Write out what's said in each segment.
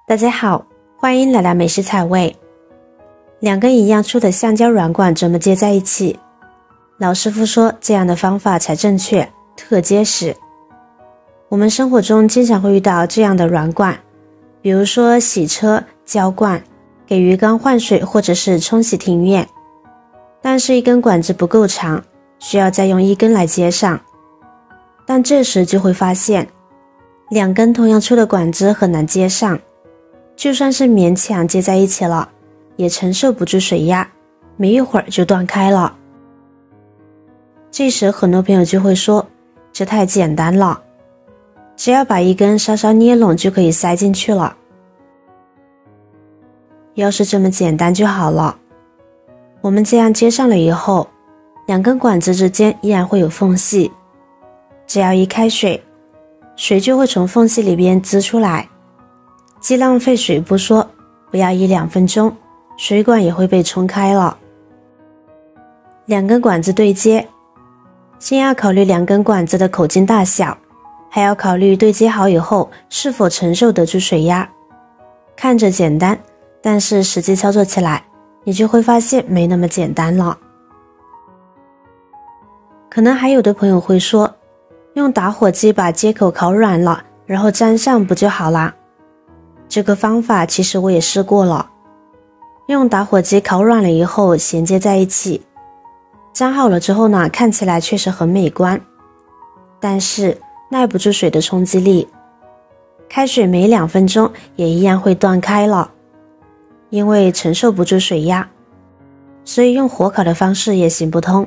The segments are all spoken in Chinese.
大家好，欢迎来到美食彩味。两根一样粗的橡胶软管这么接在一起，老师傅说这样的方法才正确，特结实。我们生活中经常会遇到这样的软管，比如说洗车、浇灌、给鱼缸换水或者是冲洗庭院，但是一根管子不够长，需要再用一根来接上。但这时就会发现，两根同样粗的管子很难接上，就算是勉强接在一起了，也承受不住水压，没一会儿就断开了。这时很多朋友就会说，这太简单了，只要把一根稍稍捏拢就可以塞进去了。要是这么简单就好了，我们这样接上了以后，两根管子之间依然会有缝隙，只要一开水，水就会从缝隙里边滋出来，既浪费水不说，不要1-2分钟，水管也会被冲开了。两根管子对接，先要考虑两根管子的口径大小，还要考虑对接好以后是否承受得住水压。看着简单，但是实际操作起来，你就会发现没那么简单了。可能还有的朋友会说，用打火机把接口烤软了，然后粘上不就好啦？这个方法其实我也试过了，用打火机烤软了以后衔接在一起，粘好了之后呢，看起来确实很美观，但是耐不住水的冲击力，开水没2分钟也一样会断开了，因为承受不住水压，所以用火烤的方式也行不通，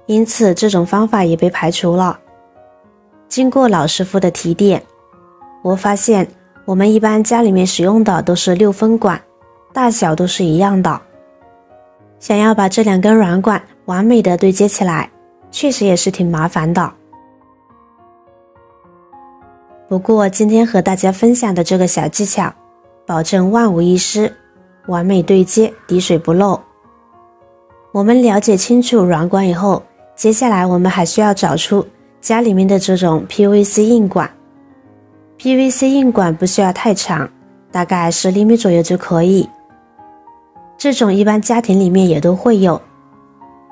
因此这种方法也被排除了。经过老师傅的提点，我发现我们一般家里面使用的都是6分管，大小都是一样的。想要把这两根软管完美的对接起来，确实也是挺麻烦的。不过今天和大家分享的这个小技巧，保证万无一失，完美对接，滴水不漏。我们了解清楚软管以后，接下来我们还需要找出家里面的这种 PVC 硬管。PVC 硬管不需要太长，大概10厘米左右就可以。这种一般家庭里面也都会有，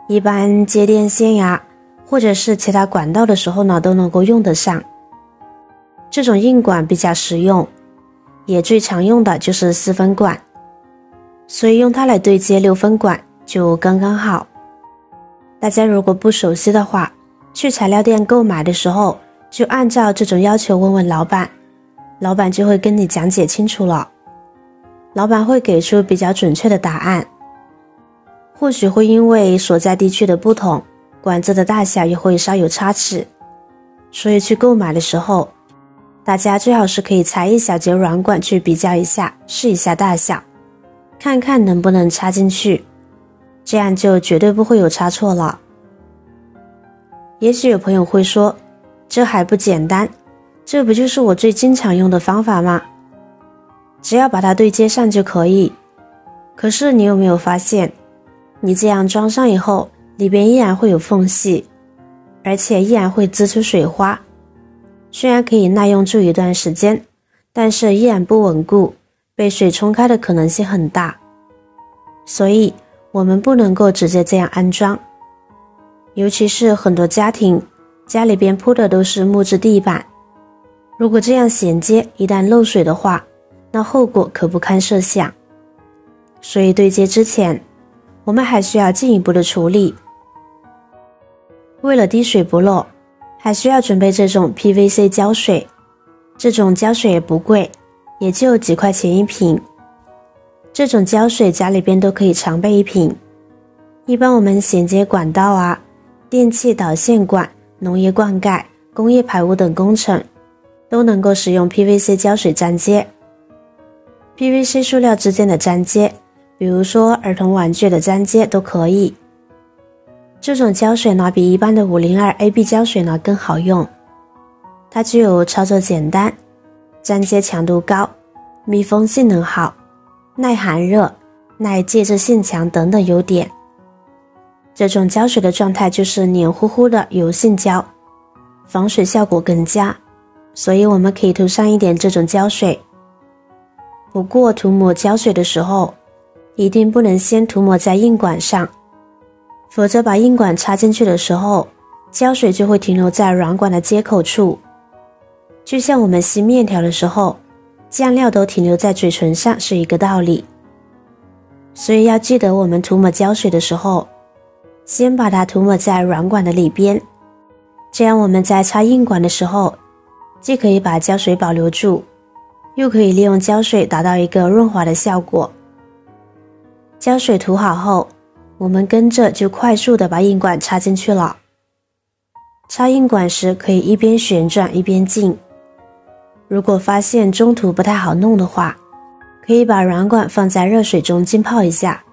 一般接电线呀，或者是其他管道的时候呢，都能够用得上。这种硬管比较实用，也最常用的就是4分管，所以用它来对接6分管就刚刚好。大家如果不熟悉的话，去材料店购买的时候，就按照这种要求问问老板，老板就会跟你讲解清楚了，老板会给出比较准确的答案。或许会因为所在地区的不同，管子的大小也会稍有差池，所以去购买的时候，大家最好是可以裁一小节软管去比较一下，试一下大小，看看能不能插进去，这样就绝对不会有差错了。也许有朋友会说，这还不简单，这不就是我最经常用的方法吗？只要把它对接上就可以。可是你有没有发现，你这样装上以后，里边依然会有缝隙，而且依然会滋出水花。虽然可以耐用住一段时间，但是依然不稳固，被水冲开的可能性很大。所以我们不能够直接这样安装，尤其是很多家庭家里边铺的都是木质地板，如果这样衔接，一旦漏水的话，那后果可不堪设想。所以对接之前，我们还需要进一步的处理。为了滴水不漏，还需要准备这种 PVC 胶水，这种胶水也不贵，也就几块钱一瓶。这种胶水家里边都可以常备一瓶，一般我们衔接管道啊、电气导线管、农业灌溉、工业排污等工程，都能够使用 PVC 胶水粘接。PVC 塑料之间的粘接，比如说儿童玩具的粘接都可以。这种胶水呢，比一般的502 AB 胶水呢更好用，它具有操作简单、粘接强度高、密封性能好、耐寒热、耐介质性强等等优点。这种胶水的状态就是黏糊糊的油性胶，防水效果更佳，所以我们可以涂上一点这种胶水，不过涂抹胶水的时候，一定不能先涂抹在硬管上，否则把硬管插进去的时候，胶水就会停留在软管的接口处，就像我们吸面条的时候，酱料都停留在嘴唇上是一个道理。所以要记得我们涂抹胶水的时候，先把它涂抹在软管的里边，这样我们在插硬管的时候，既可以把胶水保留住，又可以利用胶水达到一个润滑的效果。胶水涂好后，我们跟着就快速的把硬管插进去了。插硬管时可以一边旋转一边进，如果发现中途不太好弄的话，可以把软管放在热水中浸泡一下，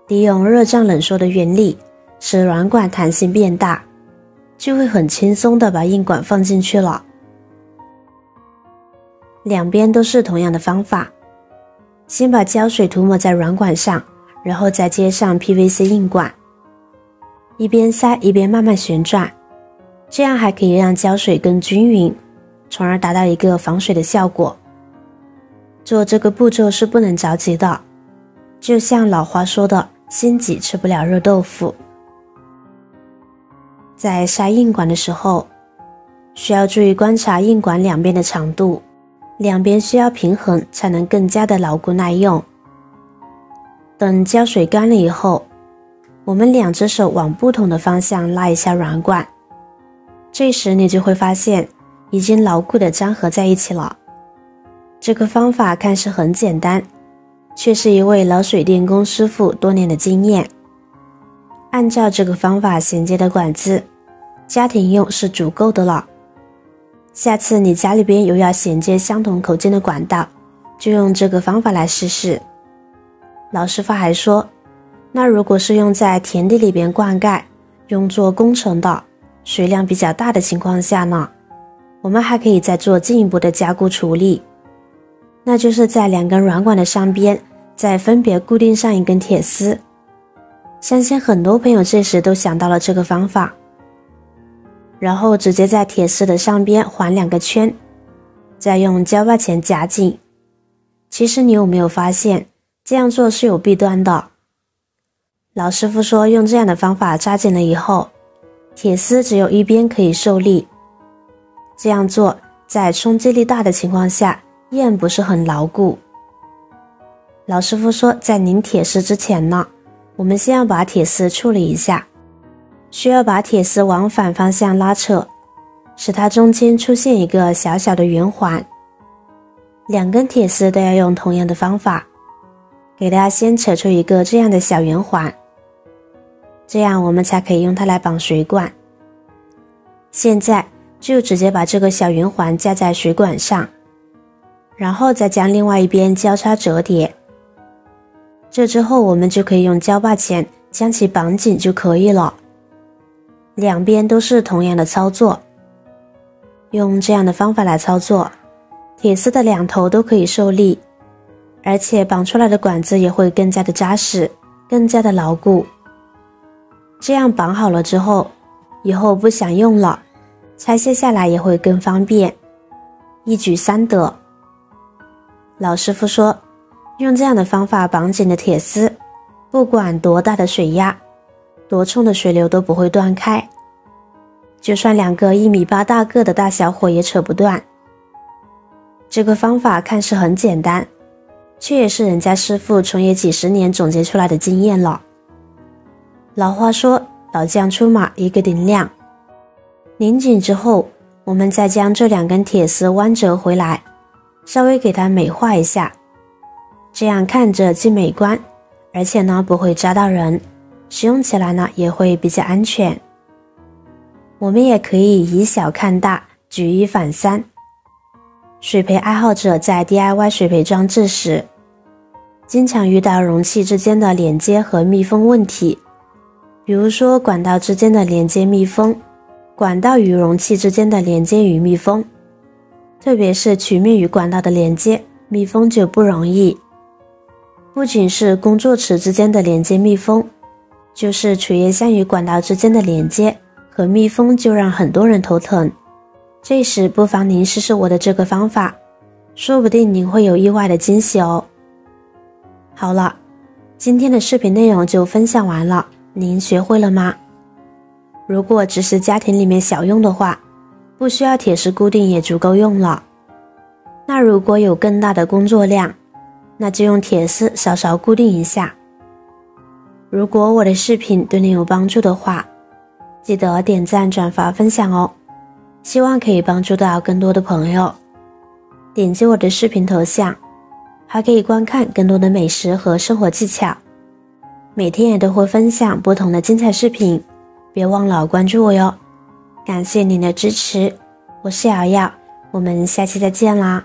利用热胀冷缩的原理，使软管弹性变大，就会很轻松的把硬管放进去了。两边都是同样的方法，先把胶水涂抹在软管上，然后再接上 PVC 硬管，一边塞一边慢慢旋转，这样还可以让胶水更均匀，从而达到一个防水的效果。做这个步骤是不能着急的，就像老话说的，心急吃不了热豆腐。在塞硬管的时候，需要注意观察硬管两边的长度，两边需要平衡，才能更加的牢固耐用。等胶水干了以后，我们两只手往不同的方向拉一下软管，这时你就会发现已经牢固的粘合在一起了。这个方法看似很简单，却是一位老水电工师傅多年的经验。按照这个方法衔接的管子，家庭用是足够的了。下次你家里边有要衔接相同口径的管道，就用这个方法来试试。老师傅还说，那如果是用在田地里边灌溉，用作工程的，水量比较大的情况下呢，我们还可以再做进一步的加固处理，那就是在两根软管的上边再分别固定上一根铁丝。相信很多朋友这时都想到了这个方法，然后直接在铁丝的上边环2个圈，再用胶把钳夹紧。其实你有没有发现这样做是有弊端的？老师傅说用这样的方法扎紧了以后，铁丝只有一边可以受力，这样做在冲击力大的情况下依然不是很牢固。老师傅说在拧铁丝之前呢，我们先要把铁丝处理一下，需要把铁丝往反方向拉扯，使它中间出现一个小小的圆环。2根铁丝都要用同样的方法，给大家先扯出一个这样的小圆环，这样我们才可以用它来绑水管。现在就直接把这个小圆环架在水管上，然后再将另外一边交叉折叠。这之后我们就可以用胶把钳将其绑紧就可以了。两边都是同样的操作，用这样的方法来操作，铁丝的2头都可以受力，而且绑出来的管子也会更加的扎实，更加的牢固。这样绑好了之后，以后不想用了，拆卸下来也会更方便，一举3得。老师傅说，用这样的方法绑紧的铁丝，不管多大的水压，多冲的水流都不会断开，就算2个1.8米大个的大小伙也扯不断。这个方法看似很简单，却也是人家师傅从业几10年总结出来的经验了。老话说，老将出马一个顶亮。拧紧之后，我们再将这2根铁丝弯折回来，稍微给它美化一下，这样看着既美观，而且呢不会扎到人，使用起来呢也会比较安全。我们也可以以小看大，举一反三。水培爱好者在 DIY 水培装置时，经常遇到容器之间的连接和密封问题，比如说管道之间的连接密封，管道与容器之间的连接与密封，特别是曲面与管道的连接，密封就不容易。不仅是工作池之间的连接密封，就是垂叶箱与管道之间的连接和密封就让很多人头疼。这时不妨您试试我的这个方法，说不定您会有意外的惊喜哦。好了，今天的视频内容就分享完了，您学会了吗？如果只是家庭里面小用的话，不需要铁丝固定也足够用了。那如果有更大的工作量，那就用铁丝稍稍固定一下。如果我的视频对你有帮助的话，记得点赞、转发、分享哦，希望可以帮助到更多的朋友。点击我的视频头像，还可以观看更多的美食和生活技巧。每天也都会分享不同的精彩视频，别忘了关注我哟。感谢您的支持，我是瑶瑶，我们下期再见啦。